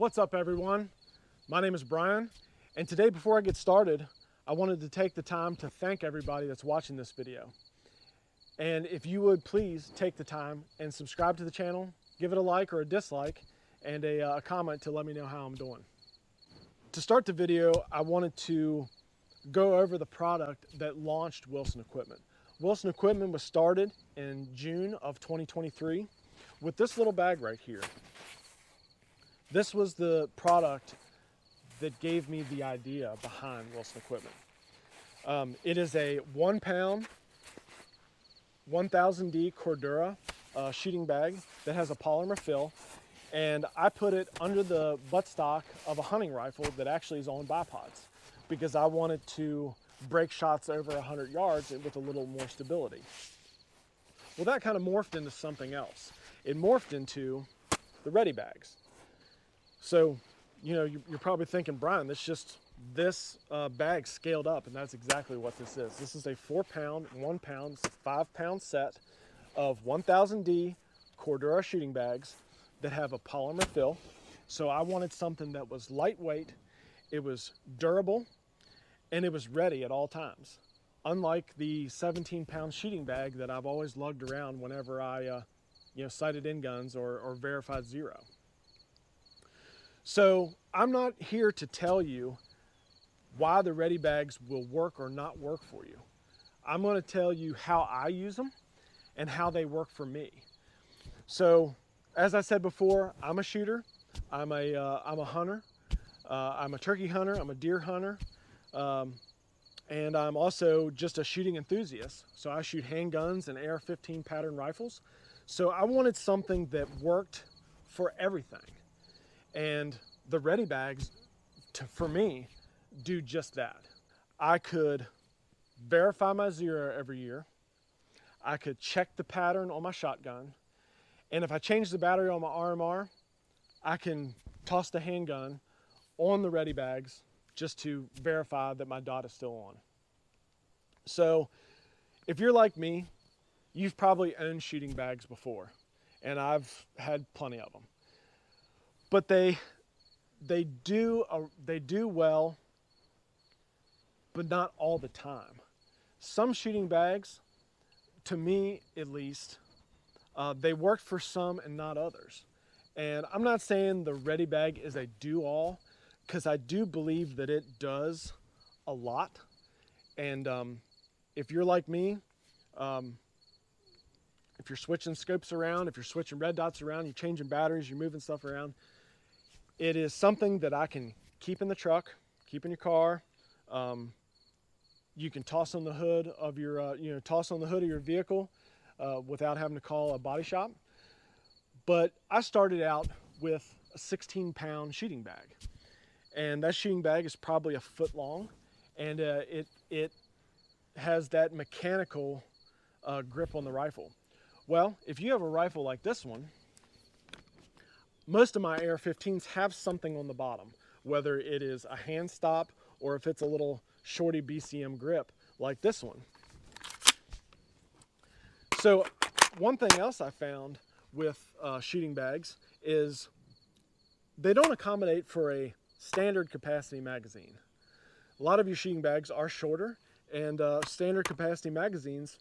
What's up, everyone? My name is Brian, and today before I get started, I wanted to take the time to thank everybody that's watching this video. And if you would please take the time and subscribe to the channel, give it a like or a dislike, and a comment to let me know how I'm doing. To start the video, I wanted to go over the product that launched Wilson Equipment. Wilson Equipment was started in June of 2023 with this little bag right here. This was the product that gave me the idea behind Wilson Equipment. It is a 1 pound 1000D Cordura shooting bag that has a polymer fill, and I put it under the buttstock of a hunting rifle that actually is on bipods because I wanted to break shots over 100 yards with a little more stability. Well, that kind of morphed into something else. It morphed into the ready bags. So, you know, you're probably thinking, Brian, this bag scaled up, and that's exactly what this is. This is a 4 pound, 1 pound, 5 pound set of 1000D Cordura shooting bags that have a polymer fill. So I wanted something that was lightweight, it was durable, and it was ready at all times. Unlike the 17 pound shooting bag that I've always lugged around whenever I sighted in guns or verified zero. So I'm not here to tell you why the ready bags will work or not work for you. I'm going to tell you how I use them and how they work for me. So as I said before, I'm a shooter, I'm a hunter, I'm a turkey hunter, I'm a deer hunter, and I'm also just a shooting enthusiast. So I shoot handguns and AR-15 pattern rifles. So I wanted something that worked for everything. And the ready bags, for me, do just that. I could verify my zero every year. I could check the pattern on my shotgun. And if I change the battery on my RMR, I can toss the handgun on the ready bags just to verify that my dot is still on. So if you're like me, you've probably owned shooting bags before, and I've had plenty of them. But they do well, but not all the time. Some shooting bags, to me at least, they work for some and not others. And I'm not saying the ready bag is a do-all, because I do believe that it does a lot. And if you're like me, if you're switching scopes around, if you're switching red dots around, you're changing batteries, you're moving stuff around, it is something that I can keep in the truck, keep in your car. You can toss on the hood of your, toss on the hood of your vehicle without having to call a body shop. But I started out with a 16 pound shooting bag, and that shooting bag is probably a foot long, and it has that mechanical grip on the rifle. Well, if you have a rifle like this one, most of my AR-15s have something on the bottom, whether it is a hand stop or if it's a little shorty BCM grip like this one. So one thing else I found with shooting bags is they don't accommodate for a standard capacity magazine. A lot of your shooting bags are shorter, and standard capacity magazines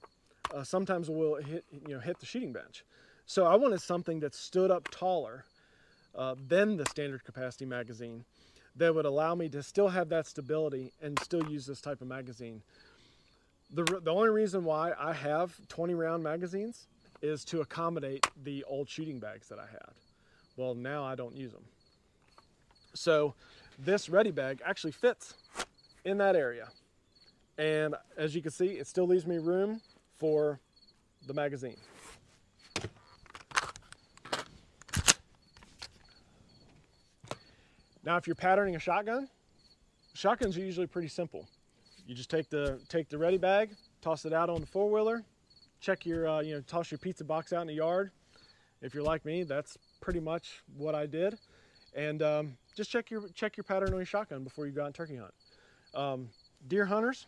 sometimes will hit the shooting bench. So I wanted something that stood up taller than the standard capacity magazine that would allow me to still have that stability and still use this type of magazine. The only reason why I have 20 round magazines is to accommodate the old shooting bags that I had. Well, now I don't use them. So this ready bag actually fits in that area. And as you can see, it still leaves me room for the magazine. Now, if you're patterning a shotgun, shotguns are usually pretty simple. You just take the ready bag, toss it out on the four-wheeler, check your, toss your pizza box out in the yard. If you're like me, that's pretty much what I did. And just check your pattern on your shotgun before you go out and turkey hunt. Deer hunters,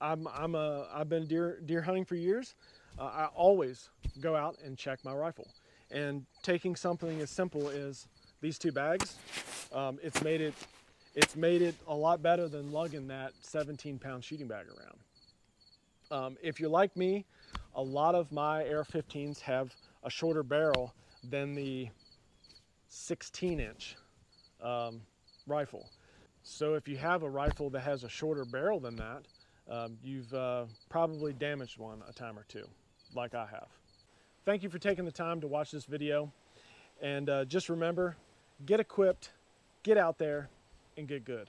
I've been deer hunting for years. I always go out and check my rifle. And taking something as simple as these two bags, it's made it a lot better than lugging that 17-pound shooting bag around. If you're like me, a lot of my AR-15s have a shorter barrel than the 16-inch rifle. So if you have a rifle that has a shorter barrel than that, you've probably damaged one a time or two, like I have. Thank you for taking the time to watch this video, and just remember, get equipped, get out there, and get good.